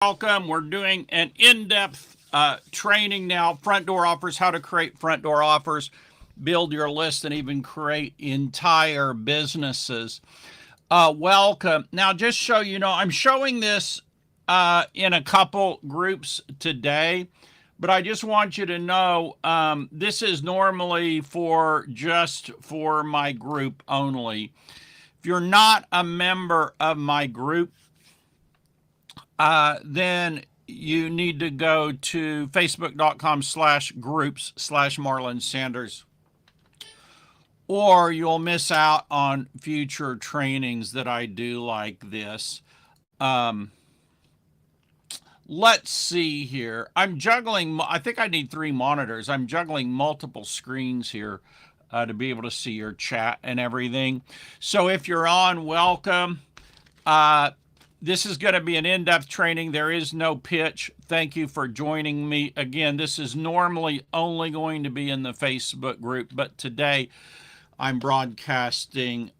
Welcome. We're doing an in-depth training now. Front door offers, how to create front door offers, build your list, and even create entire businesses. Welcome. Now, just so you know, I'm showing this in a couple groups today, but I just want you to know this is normally just for my group only. If you're not a member of my group, then you need to go to facebook.com/groups/Marlon Sanders, or you'll miss out on future trainings that I do like this. Let's see here. I'm juggling, I think I need 3 monitors. I'm juggling multiple screens here to be able to see your chat and everything. So if you're on, welcome. This is going to be an in-depth training. There is no pitch. Thank you for joining me. Again, this is normally only going to be in the Facebook group, but today I'm broadcasting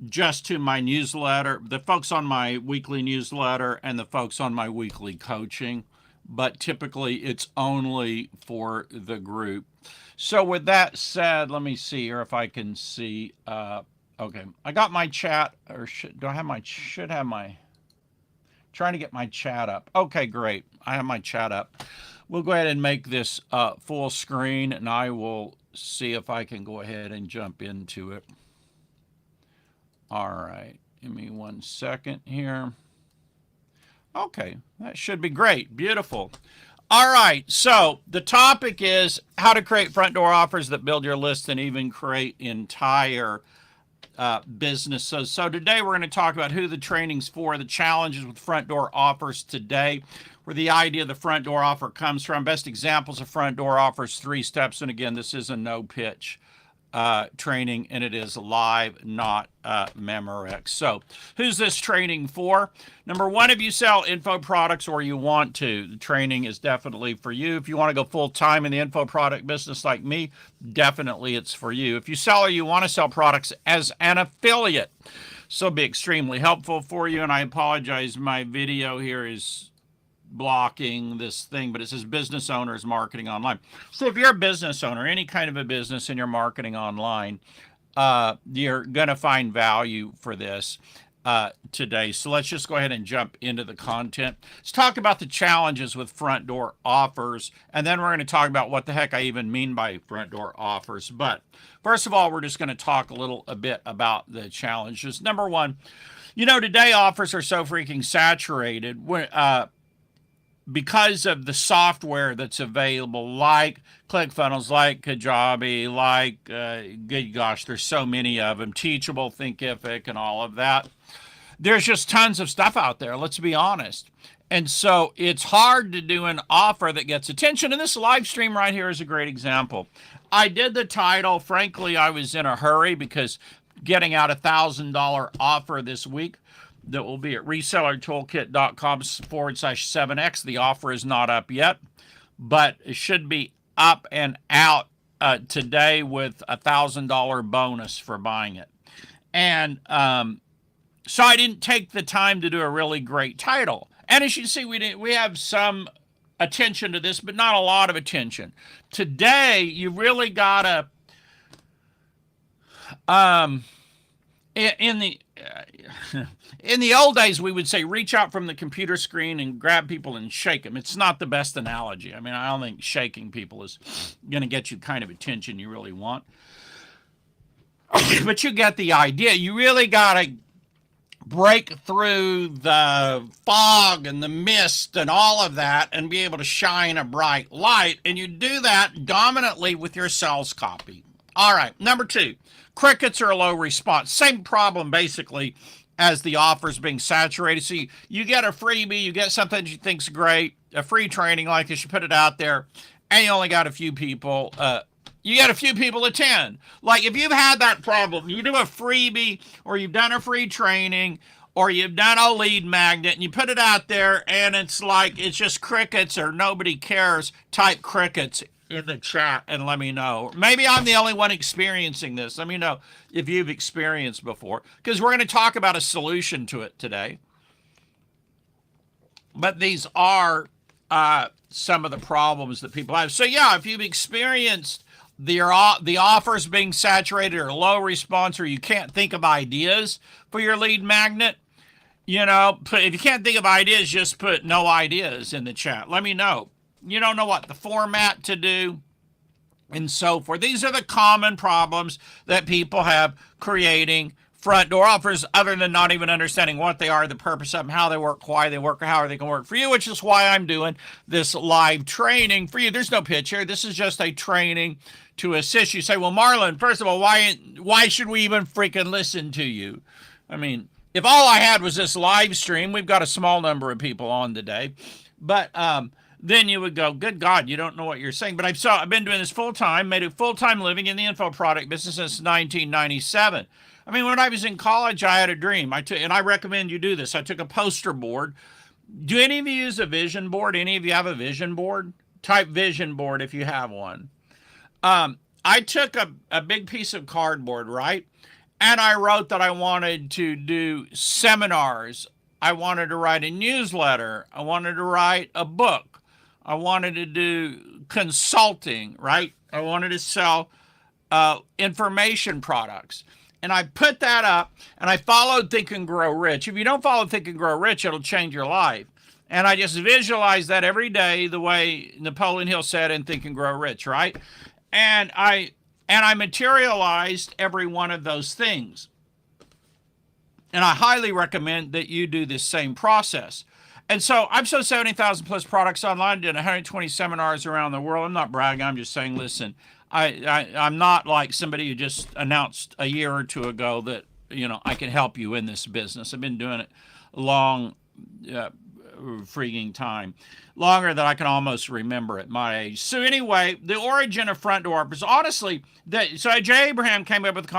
just to my newsletter, the folks on my weekly newsletter and the folks on my weekly coaching, but typically it's only for the group. So with that said, let me see here if I can see. Okay, I got my chat, or should have my trying to get my chat up. Okay, great. I have my chat up. We'll go ahead and make this full screen, and I will see if I can go ahead and jump into it. All right. Give me 1 second here. Okay, that should be great. Beautiful. All right, so the topic is how to create front door offers that build your list and even create entire businesses. So today we're going to talk about who the training's for, the challenges with front door offers today, where the idea of the front door offer comes from, best examples of front door offers, 3 steps. And again, this is a no pitch training, and it is live, not Memorex. So who's this training for? Number 1, if you sell info products or you want to, the training is definitely for you. If you want to go full time in the info product business like me, definitely it's for you. If you sell or you want to sell products as an affiliate, so it'll be extremely helpful for you. And I apologize, my video here is blocking this thing, but it says business owners marketing online. So if you're a business owner, any kind of a business, and you're marketing online, you're going to find value for this today. So let's just go ahead and jump into the content. Let's talk about the challenges with front door offers, and then we're going to talk about what the heck I even mean by front door offers. But first of all, we're just going to talk a bit about the challenges. Number 1, today offers are so freaking saturated because of the software that's available, like ClickFunnels, like Kajabi, like, good gosh, there's so many of them, Teachable, Thinkific, and all of that. There's just tons of stuff out there, let's be honest. And so it's hard to do an offer that gets attention, and this live stream right here is a great example. I did the title. Frankly, I was in a hurry because getting out $1,000 offer this week that will be at resellertoolkit.com/7x. The offer is not up yet, but it should be up and out today with $1,000 bonus for buying it. And so I didn't take the time to do a really great title. And as you see, we have some attention to this, but not a lot of attention. Today, you really gotta in the old days, we would say reach out from the computer screen and grab people and shake them. It's not the best analogy. I mean, I don't think shaking people is going to get you the kind of attention you really want. But you get the idea. You really got to break through the fog and the mist and all of that and be able to shine a bright light. And you do that dominantly with your sales copy. All right, number 2. Crickets or a low response. Same problem, basically, as the offers being saturated. So you get a freebie, you get something that you think's great, a free training like this, you put it out there, and you only got a few people. You get a few people attend. Like if you've had that problem, you do a freebie, or you've done a free training, or you've done a lead magnet, and you put it out there, and it's like it's just crickets or nobody cares. Type crickets in the chat and let me know. Maybe I'm the only one experiencing this. Let me know if you've experienced before, because we're going to talk about a solution to it today. But these are some of the problems that people have. So yeah, if you've experienced the offers being saturated or low response, or you can't think of ideas for your lead magnet, if you can't think of ideas, just put no ideas in the chat. Let me know. You don't know what the format to do and so forth. These are the common problems that people have creating front door offers, other than not even understanding what they are, the purpose of them, how they work, why they work, or how they can work for you, which is why I'm doing this live training for you. There's no pitch here. This is just a training to assist you. Say, well, Marlon, first of all, why should we even freaking listen to you? I mean, if all I had was this live stream, we've got a small number of people on today, but then you would go, good God, you don't know what you're saying. But I've been doing this full time, made a full-time living in the info product business since 1997. I mean, when I was in college, I had a dream. And I recommend you do this. I took a poster board. Do any of you use a vision board? Any of you have a vision board? Type vision board if you have one. I took a big piece of cardboard, right? And I wrote that I wanted to do seminars. I wanted to write a newsletter. I wanted to write a book. I wanted to do consulting, right? I wanted to sell information products. And I put that up, and I followed Think and Grow Rich. If you don't follow Think and Grow Rich, it'll change your life. And I just visualize that every day the way Napoleon Hill said in Think and Grow Rich, right? And I materialized every one of those things. And I highly recommend that you do this same process. And so I've sold 70,000 plus products online, did 120 seminars around the world. I'm not bragging. I'm just saying, listen, I'm not like somebody who just announced a year or two ago that, I can help you in this business. I've been doing it a long, freaking time, longer than I can almost remember at my age. So anyway, the origin of front door offers, honestly, so J. Abraham came up with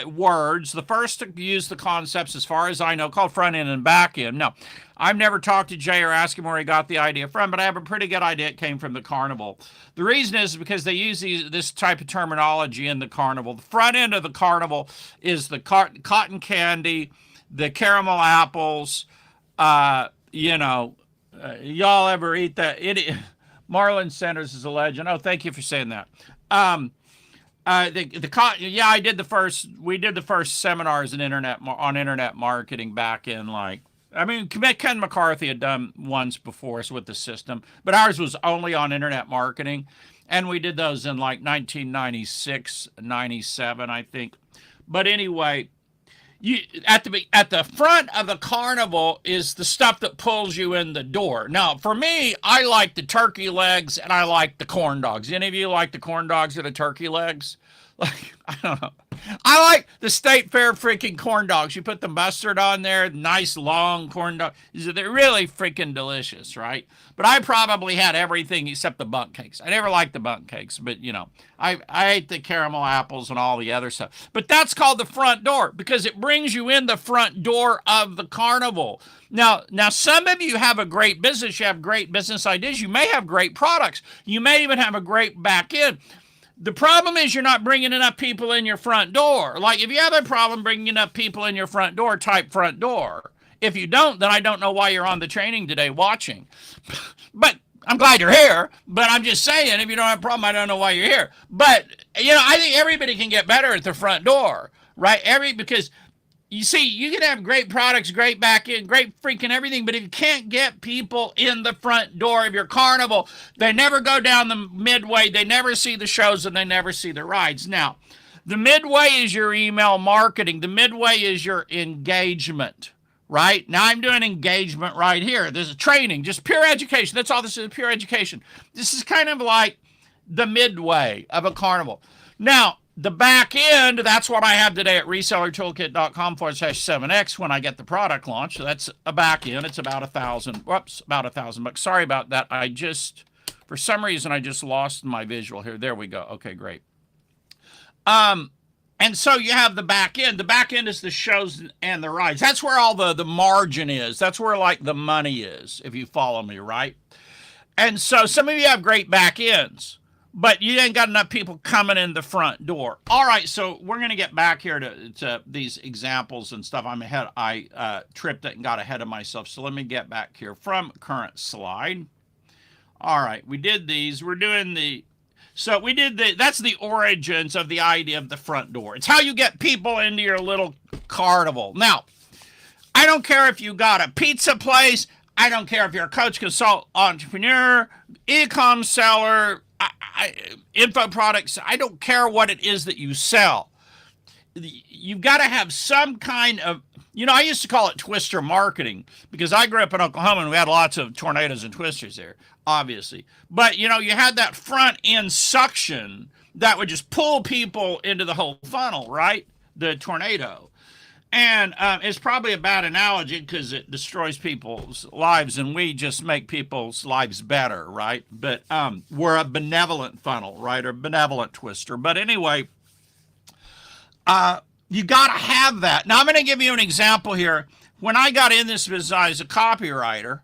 words. The first to use the concepts, as far as I know, called front end and back end. Now, I've never talked to Jay or asked him where he got the idea from, but I have a pretty good idea it came from the carnival. The reason is because they use this type of terminology in the carnival. The front end of the carnival is the cotton candy, the caramel apples. Y'all ever eat that? Marlon Sanders is a legend. Oh, thank you for saying that. I did the first. We did the first seminars on internet marketing back in Ken McCarthy had done ones before us with the system, but ours was only on internet marketing, and we did those in 1996, 97, I think. But anyway, at the front of the carnival is the stuff that pulls you in the door. Now, for me, I like the turkey legs and I like the corn dogs. Any of you like the corn dogs or the turkey legs? I don't know. I like the State Fair freaking corn dogs. You put the mustard on there, nice long corn dog. They're really freaking delicious, right? But I probably had everything except the bundt cakes. I never liked the bundt cakes, but I ate the caramel apples and all the other stuff. But that's called the front door because it brings you in the front door of the carnival. Now, some of you have a great business. You have great business ideas. You may have great products. You may even have a great back end. The problem is you're not bringing enough people in your front door. Like, if you have a problem bringing enough people in your front door, type front door. If you don't, then I don't know why you're on the training today watching. But I'm glad you're here. But I'm just saying, if you don't have a problem, I don't know why you're here. But, I think everybody can get better at the front door, right? Because you see, you can have great products, great back end, great freaking everything, but if you can't get people in the front door of your carnival, they never go down the midway, they never see the shows, and they never see the rides. Now, the midway is your email marketing. The midway is your engagement, right? Now, I'm doing engagement right here. This is training, just pure education. That's all this is, pure education. This is kind of like the midway of a carnival. Now, the back end, that's what I have today at resellertoolkit.com/7x when I get the product launch. So that's a back end. It's about $1,000. Sorry about that. For some reason, I just lost my visual here. There we go. Okay, great. And so you have the back end. The back end is the shows and the rides. That's where all the margin is. That's where the money is, if you follow me, right? And so some of you have great back ends. but you ain't got enough people coming in the front door. All right, so we're going to get back here to these examples and stuff. I'm ahead. I tripped it and got ahead of myself. So let me get back here from current slide. All right, we did these. We're doing the, so we did the, that's the origins of the idea of the front door. It's how you get people into your little carnival. Now, I don't care if you got a pizza place. I don't care if you're a coach, consult, entrepreneur, e-com seller, info products. I don't care what it is that you sell. You've got to have some kind of, I used to call it twister marketing because I grew up in Oklahoma and we had lots of tornadoes and twisters there, obviously. But, you had that front end suction that would just pull people into the whole funnel, right? The tornado. And it's probably a bad analogy because it destroys people's lives and we just make people's lives better, right? But we're a benevolent funnel, right? Or benevolent twister. But anyway, you got to have that. Now, I'm going to give you an example here. When I got in this business, I was a copywriter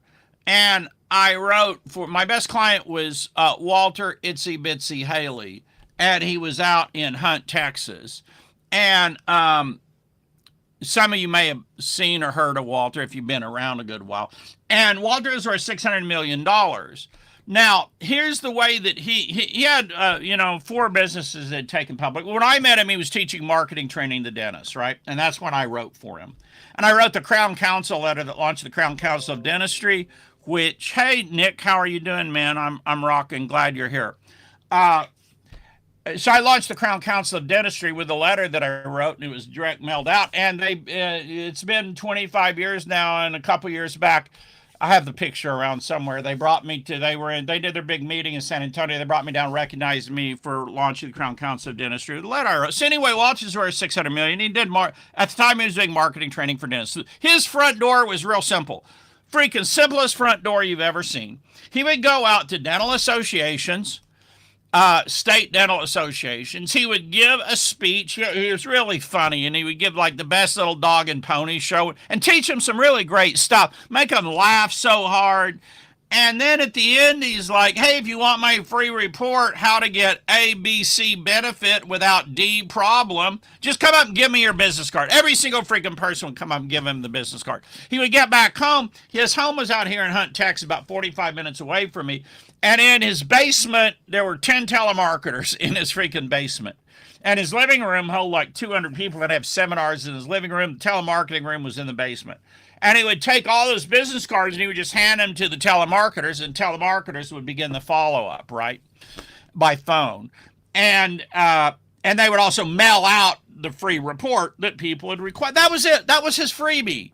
and I wrote for my best client was Walter Itsy Bitsy Haley. And he was out in Hunt, Texas. And some of you may have seen or heard of Walter if you've been around a good while. And Walter is worth $600 million. Now, here's the way that he had, 4 businesses that had taken public. When I met him, he was teaching marketing training to dentists, right? And that's when I wrote for him. And I wrote the Crown Council letter that launched the Crown Council of Dentistry, which, hey, Nick, how are you doing, man? I'm rocking. Glad you're here. So I launched the Crown Council of Dentistry with a letter that I wrote, and it was direct mailed out. And it's been 25 years now, and a couple years back, I have the picture around somewhere. They brought me to, they did their big meeting in San Antonio. They brought me down, recognized me for launching the Crown Council of Dentistry. The letter I wrote. So anyway, Walter's worth $600 million. He did at the time he was doing marketing training for dentists. His front door was real simple. Freaking simplest front door you've ever seen. He would go out to dental associations, state dental associations. He would give a speech. He was really funny, and he would give like the best little dog and pony show and teach them some really great stuff, make them laugh so hard. And then at the end, he's like, hey, if you want my free report, how to get A, B, C benefit without D problem, just come up and give me your business card. Every single freaking person would come up and give him the business card. He would get back home. His home was out here in Hunt, Texas, about 45 minutes away from me. And in his basement, there were 10 telemarketers in his freaking basement. And his living room held like 200 people that have seminars in his living room. The telemarketing room was in the basement. And he would take all those business cards and he would just hand them to the telemarketers, and telemarketers would begin the follow-up, right, by phone. And they would also mail out the free report that people would request. That was it. That was his freebie.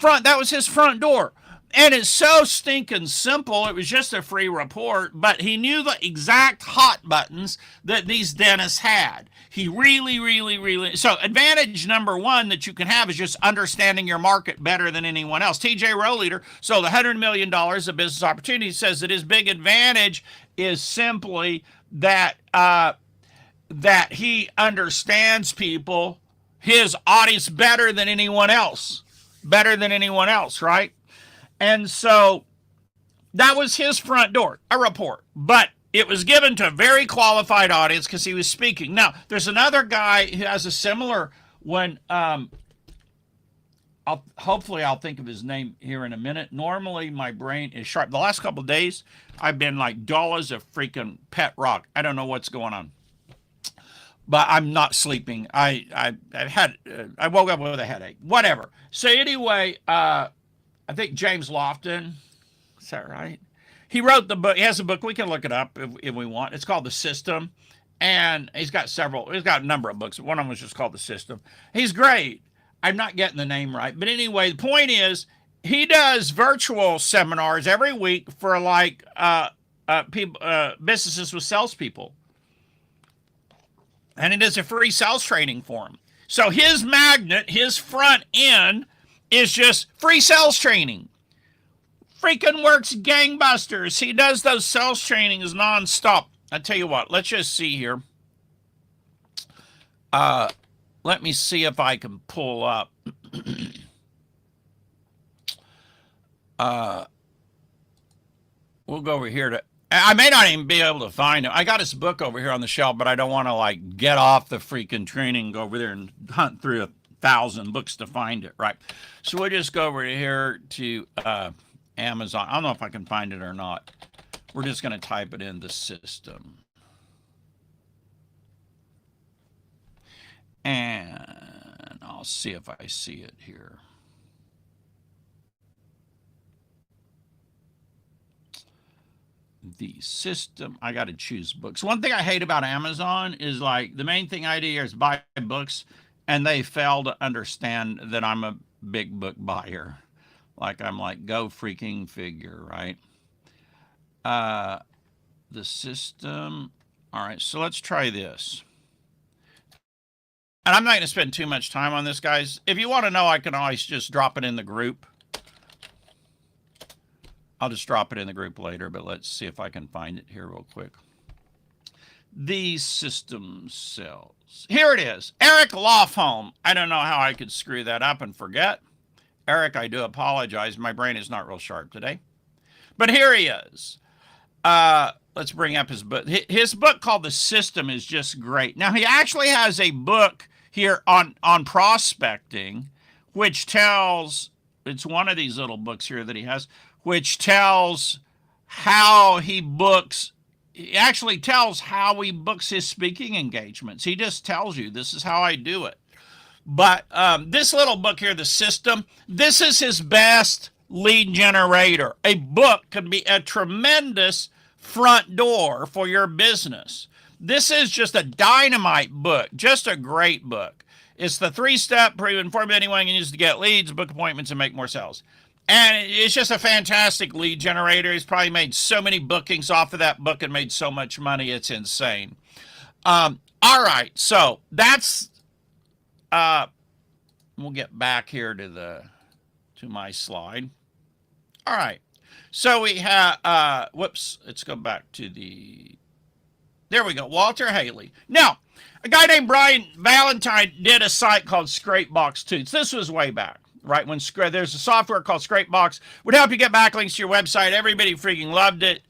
That was his front door. And it's so stinking simple. It was just a free report, but he knew the exact hot buttons that these dentists had. He really, so advantage number 1 that you can have is just understanding your market better than anyone else. TJ Rowleader sold $100 million of business opportunity. Says that his big advantage is simply that he understands people, his audience better than anyone else. Right? And so that was his front door, a report. But it was given to a very qualified audience because he was speaking. Now, there's another guy who has a similar one. Hopefully I'll think of his name here in a minute. Normally my brain is sharp. The last couple of days, I've been like dull as a freaking pet rock. I don't know what's going on. But I'm not sleeping. I woke up with a headache. Whatever. So anyway, I think James Lofton, is that right? He wrote the book. He has a book. We can look it up if we want. It's called The System. And he's got a number of books. One of them was just called The System. He's great. I'm not getting the name right. But anyway, the point is he does virtual seminars every week for like businesses with salespeople. And he does a free sales training for them. So his magnet, his front end, is just free sales training. Freaking works gangbusters. He does those sales trainings nonstop. I tell you what, let's just see here. Let me see if I can pull up. We'll go over here to I may not even be able to find it. I got his book over here on the shelf, but I don't want to like get off the freaking training, go over there and hunt through 1,000 books to find it, right? So we'll just go over here to Amazon. I don't know if I can find it or not. We're just going to type it in the system. And I'll see if I see it here. The system, I got to choose books. One thing I hate about Amazon is like the main thing I do here is buy books, and they fail to understand that I'm a big book buyer. Like I'm like, go freaking figure, right? The system. All right, so let's try this. And I'm not going to spend too much time on this, guys. If you want to know, I can always just drop it in the group. I'll just drop it in the group later, but let's see if I can find it here real quick. The system cells. Here it is. Eric Lofholm. I don't know how I could screw that up and forget. Eric, I do apologize. My brain is not real sharp today. But here he is. Let's bring up his book. His book called The System is just great. Now, he actually has a book here on prospecting, which tells, it's one of these little books here that he has, which tells how he books. He actually tells how he books his speaking engagements. He just tells you, this is how I do it. But this little book here, The System, this is his best lead generator. A book can be a tremendous front door for your business. This is just a dynamite book, just a great book. It's the 3-step proven formula anyone can use to get leads, book appointments, and make more sales. And it's just a fantastic lead generator. He's probably made so many bookings off of that book and made so much money. It's insane. All right. So that's, we'll get back here to my slide. All right. So we have, whoops, let's go back to there we go. Walter Haley. Now, a guy named Brian Valentine did a site called Scrapebox Toots. This was way back. Right, when there's a software called Scrapebox, would help you get backlinks to your website. Everybody freaking loved it.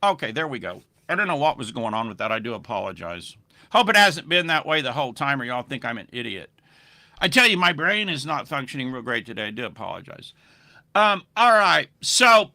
Okay, there we go. I don't know what was going on with that. I do apologize. Hope it hasn't been that way the whole time or y'all think I'm an idiot. I tell you, my brain is not functioning real great today. I do apologize. All right. So,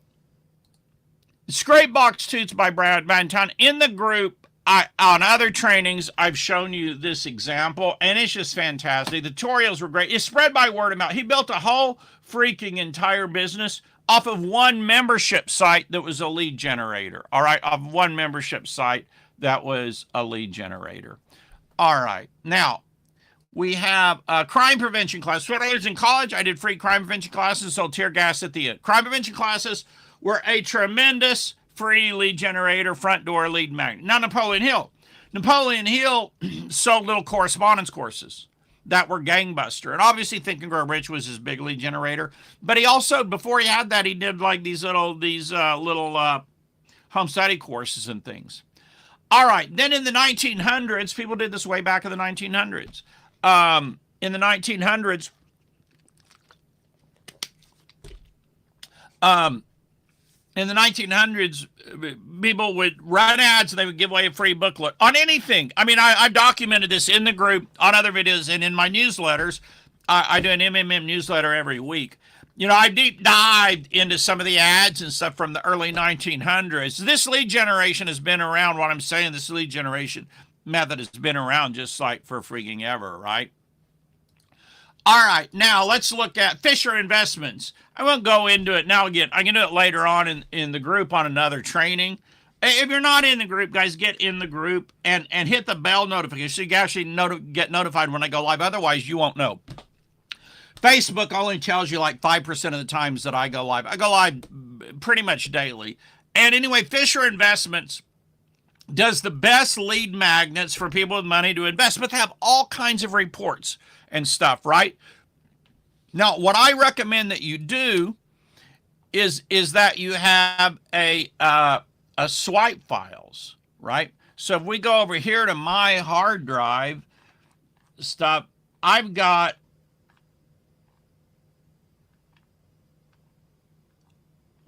Scrapebox Toots by Brad Valentine. In the group, on other trainings, I've shown you this example, and it's just fantastic. The tutorials were great. It's spread by word of mouth. He built a whole freaking entire business off of one membership site that was a lead generator. All right, off one membership site that was a lead generator. All right, now we have a crime prevention class. When I was in college, I did free crime prevention classes, sold tear gas at the end. Crime prevention classes were a tremendous free lead generator, front door lead magnet. Now, Napoleon Hill. Napoleon Hill sold little correspondence courses that were gangbuster. And obviously Think and Grow Rich was his big lead generator. But he also, before he had that, he did like these little home study courses and things. All right. Then in the 1900s, people did this way back in the 1900s. In the 1900s, in the 1900s, people would run ads and they would give away a free booklet on anything. I mean, I've documented this in the group, on other videos, and in my newsletters. I do an MMM newsletter every week. I deep dived into some of the ads and stuff from the early 1900s. This lead generation has been around. What I'm saying, this lead generation method has been around just like for freaking ever, right? All right, now let's look at Fisher Investments. I won't go into it now. Again, I can do it later on in the group on another training. If you're not in the group, guys, get in the group and hit the bell notification so you can actually get notified when I go live. Otherwise, you won't know. Facebook only tells you like 5% of the times that I go live. I go live pretty much daily. And anyway, Fisher Investments does the best lead magnets for people with money to invest, but they have all kinds of reports and stuff, right? Now, what I recommend that you do is that you have a swipe files, right? So if we go over here to my hard drive stuff, I've got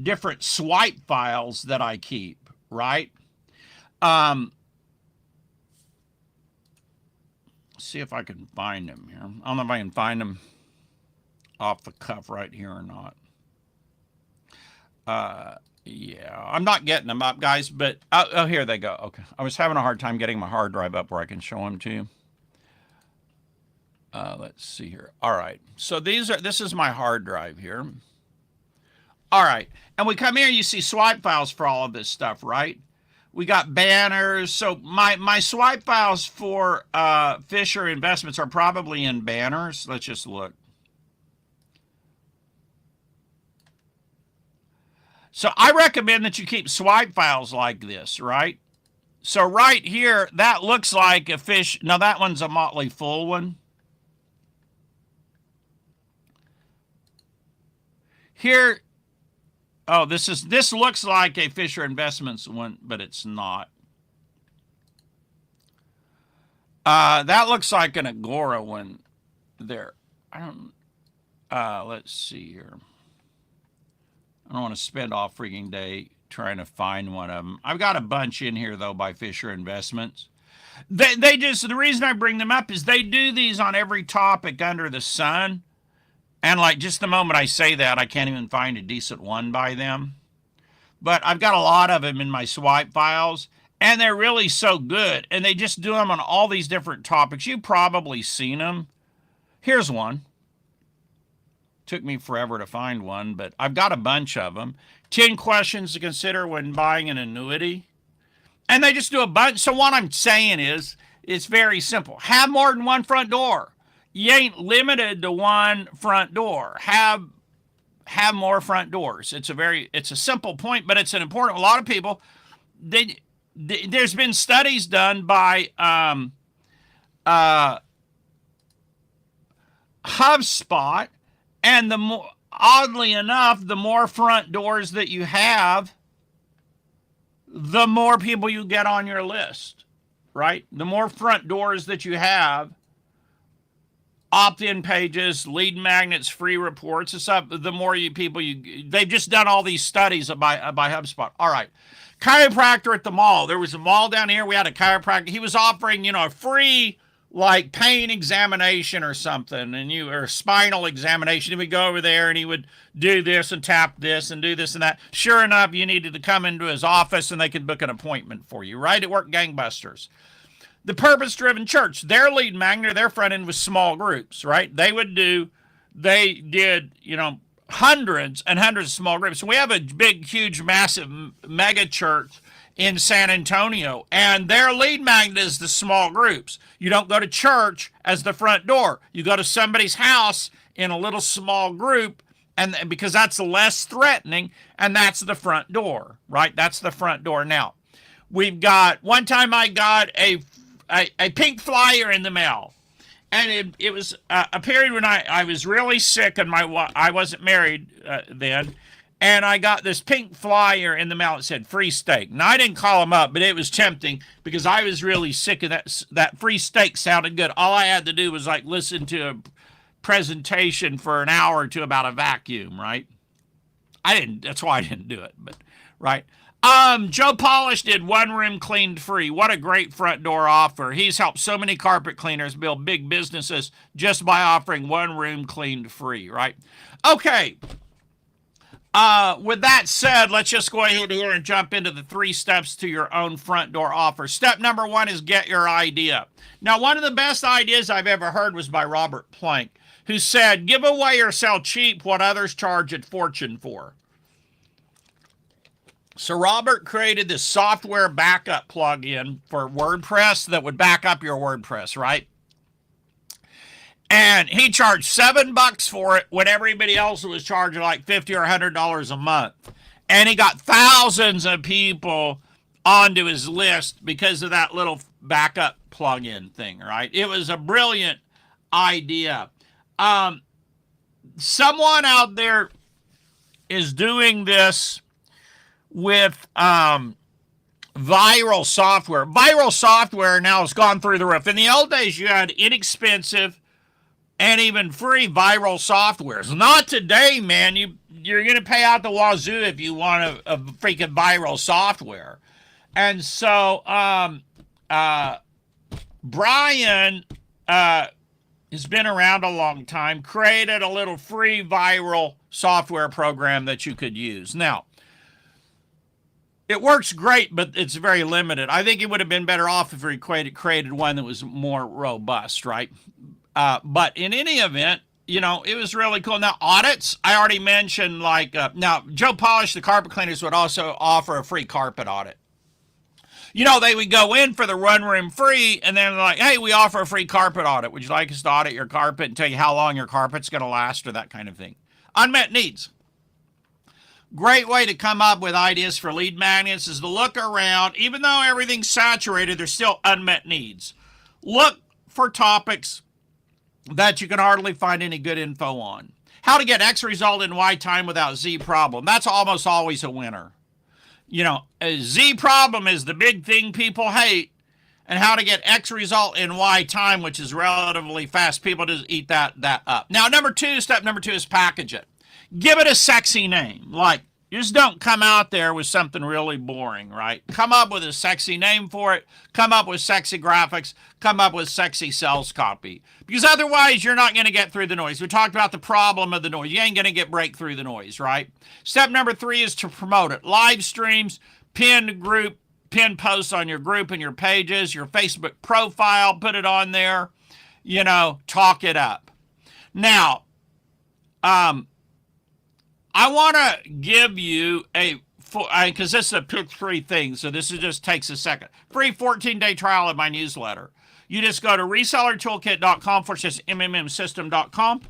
different swipe files that I keep, right? See if I can find them here. I don't know if I can find them off the cuff right here or not. Yeah, I'm not getting them up, guys, but oh, here they go. Okay, I was having a hard time getting my hard drive up where I can show them to you. Let's see here. All right, so this is my hard drive here. All right, and we come here, you see swipe files for all of this stuff, right? We got banners. So my swipe files for Fisher Investments are probably in banners. Let's just look. So I recommend that you keep swipe files like this, right? So right here, that looks like a fish. Now that one's a Motley Fool one. Here, oh, this looks like a Fisher Investments one, but it's not. That looks like an Agora one there. I don't, let's see here. I don't want to spend all freaking day trying to find one of them. I've got a bunch in here, though, by Fisher Investments. They just, the reason I bring them up is they do these on every topic under the sun. And like just the moment I say that, I can't even find a decent one by them. But I've got a lot of them in my swipe files, and they're really so good. And they just do them on all these different topics. You've probably seen them. Here's one. Took me forever to find one, but I've got a bunch of them. 10 questions to consider when buying an annuity. And they just do a bunch. So what I'm saying is, it's very simple. Have more than one front door. You ain't limited to one front door. Have more front doors. It's a simple point, but it's an important. A lot of people, there's been studies done by HubSpot, and oddly enough, the more front doors that you have, the more people you get on your list, right? The more front doors that you have, opt-in pages, lead magnets, free reports and stuff, the more they've just done all these studies by HubSpot. All right. Chiropractor at the mall. There was a mall down here. We had a chiropractor. He was offering, a free like pain examination or something, or spinal examination. He would go over there and he would do this and tap this and do this and that. Sure enough, you needed to come into his office and they could book an appointment for you, right? It worked gangbusters. The purpose-driven church, their lead magnet, their front end was small groups, right? They did, hundreds and hundreds of small groups. So we have a big, huge, massive mega church in San Antonio, and their lead magnet is the small groups. You don't go to church as the front door. You go to somebody's house in a little small group, and because that's less threatening, and that's the front door, right? That's the front door. Now, one time I got a pink flyer in the mail, and it was a period when I was really sick, and I wasn't married then, and I got this pink flyer in the mail that said free steak. Now, I didn't call them up, but it was tempting because I was really sick, and that free steak sounded good. All I had to do was like listen to a presentation for an hour or two about a vacuum, right? That's why I didn't do it, but right. Joe Polish did one room cleaned free. What a great front door offer. He's helped so many carpet cleaners build big businesses just by offering one room cleaned free, right? Okay. With that said, let's just go ahead here and jump into the 3 steps to your own front door offer. Step number 1 is get your idea. Now, one of the best ideas I've ever heard was by Robert Plank, who said, give away or sell cheap what others charge a fortune for. So Robert created this software backup plugin for WordPress that would back up your WordPress, right? And he charged $7 for it when everybody else was charging like $50 or $100 a month. And he got thousands of people onto his list because of that little backup plugin thing, right? It was a brilliant idea. Someone out there is doing this with viral software. Viral software now has gone through the roof. In the old days, you had inexpensive and even free viral softwares. Not today, man. You're going to pay out the wazoo if you want a freaking viral software. And so Brian has been around a long time, created a little free viral software program that you could use. Now, it works great, but it's very limited. I think it would have been better off if he created one that was more robust, right? But in any event, you know, it was really cool. Now, audits, I already mentioned, like, now, Joe Polish, the carpet cleaners, would also offer a free carpet audit. You know, they would go in for the run room free, and then like, hey, we offer a free carpet audit. Would you like us to audit your carpet and tell you how long your carpet's going to last or that kind of thing? Unmet needs. Great way to come up with ideas for lead magnets is to look around. Even though everything's saturated, there's still unmet needs. Look for topics that you can hardly find any good info on. How to get X result in Y time without Z problem. That's almost always a winner. You know, a Z problem is the big thing people hate, and how to get X result in Y time, which is relatively fast. People just eat that up. Now, step number two is package it. Give it a sexy name. Like, just don't come out there with something really boring, right? Come up with a sexy name for it. Come up with sexy graphics. Come up with sexy sales copy. Because otherwise, you're not going to get through the noise. We talked about the problem of the noise. You ain't going to break through the noise, right? Step number 3 is to promote it. Live streams, pinned posts on your group and your pages, your Facebook profile, put it on there. You know, talk it up. Now, I want to give you because this is a pitch free thing, so this just takes a second. Free 14-day trial of my newsletter. You just go to resellertoolkit.com/mmmsystem.com,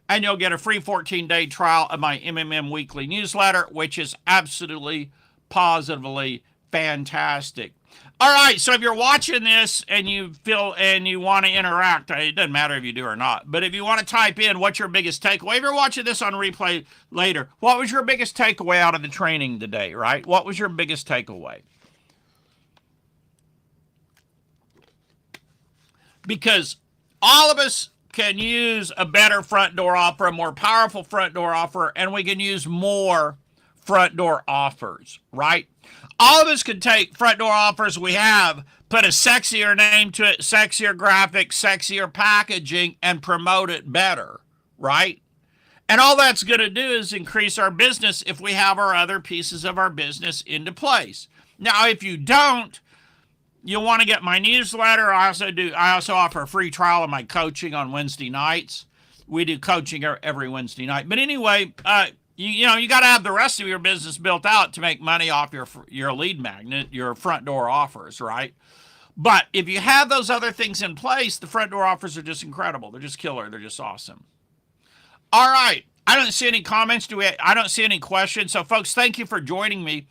and you'll get a free 14-day trial of my MMM weekly newsletter, which is absolutely, positively fantastic. All right, so if you're watching this and you want to interact, it doesn't matter if you do or not, but if you want to type in what's your biggest takeaway, if you're watching this on replay later, what was your biggest takeaway out of the training today, right? What was your biggest takeaway? Because all of us can use a better front door offer, a more powerful front door offer, and we can use more front door offers, right? All of us can take front door offers we have, put a sexier name to it, sexier graphics, sexier packaging, and promote it better, right? And all that's going to do is increase our business if we have our other pieces of our business into place. Now, if you don't, you'll want to get my newsletter. I also offer a free trial of my coaching on Wednesday nights. We do coaching every Wednesday night. But anyway, you got to have the rest of your business built out to make money off your lead magnet, your front door offers, right? But if you have those other things in place, the front door offers are just incredible. They're just killer. They're just awesome. All right. I don't see any comments. I don't see any questions. So, folks, thank you for joining me.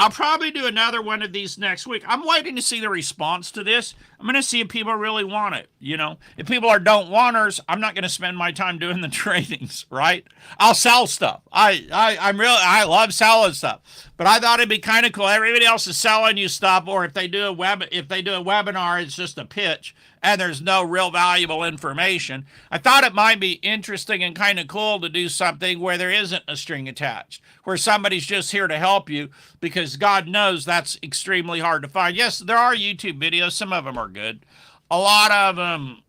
I'll probably do another one of these next week. I'm waiting to see the response to this. I'm going to see if people really want it. You know, if people are don't wanters, I'm not going to spend my time doing the trainings, right? I'll sell stuff. I love selling stuff, but I thought it'd be kind of cool. Everybody else is selling you stuff, or if they do a webinar, it's just a pitch and there's no real valuable information. I thought it might be interesting and kind of cool to do something where there isn't a string attached, where somebody's just here to help you, because God knows that's extremely hard to find. Yes, there are YouTube videos. Some of them are good. A lot of them,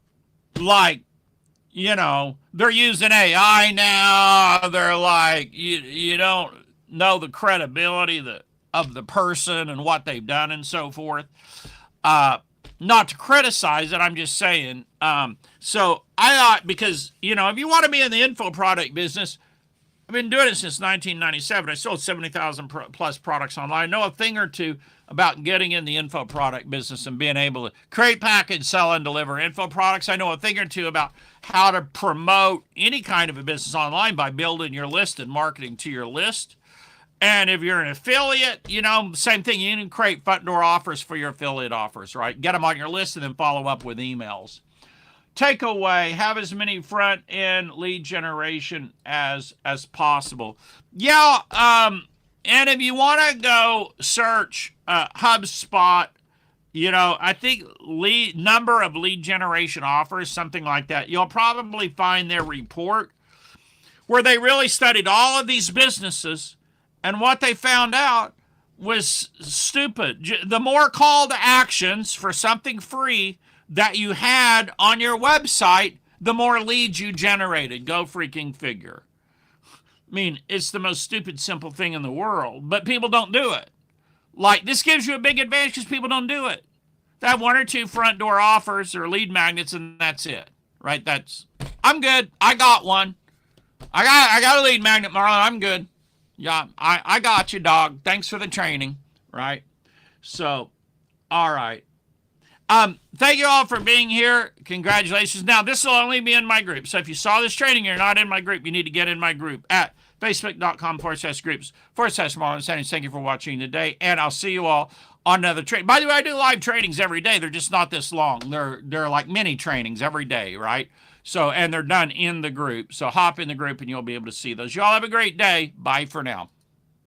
they're using AI now. They're like, you don't know the credibility of the person and what they've done and so forth. Not to criticize it, I'm just saying. So I thought, because, if you want to be in the info product business, I've been doing it since 1997. I sold 70,000 plus products online. I know a thing or two about getting in the info product business and being able to create, package, sell, and deliver info products. I know a thing or two about how to promote any kind of a business online by building your list and marketing to your list. And if you're an affiliate, same thing. You can create front door offers for your affiliate offers, right? Get them on your list and then follow up with emails. Takeaway: have as many front end lead generation as possible. Yeah, and if you want to go search HubSpot, I think number of lead generation offers, something like that, you'll probably find their report where they really studied all of these businesses, and what they found out was stupid. The more call to actions for something free that you had on your website, the more leads you generated. Go freaking figure. I mean, it's the most stupid, simple thing in the world, but people don't do it. Like, this gives you a big advantage because people don't do it. They have one or two front door offers or lead magnets, and that's it, right? I'm good. I got one. I got a lead magnet, Marlon. I'm good. Yeah, I got you, dog. Thanks for the training, right? So, all right. Thank you all for being here. Congratulations. Now, this will only be in my group. So if you saw this training, you're not in my group, you need to get in my group at facebook.com/groups/Marlon Sanders. Thank you for watching today, and I'll see you all on another training. By the way, I do live trainings every day. They're just not this long. They're like mini trainings every day, right? So, and they're done in the group. So hop in the group and you'll be able to see those. Y'all have a great day. Bye for now.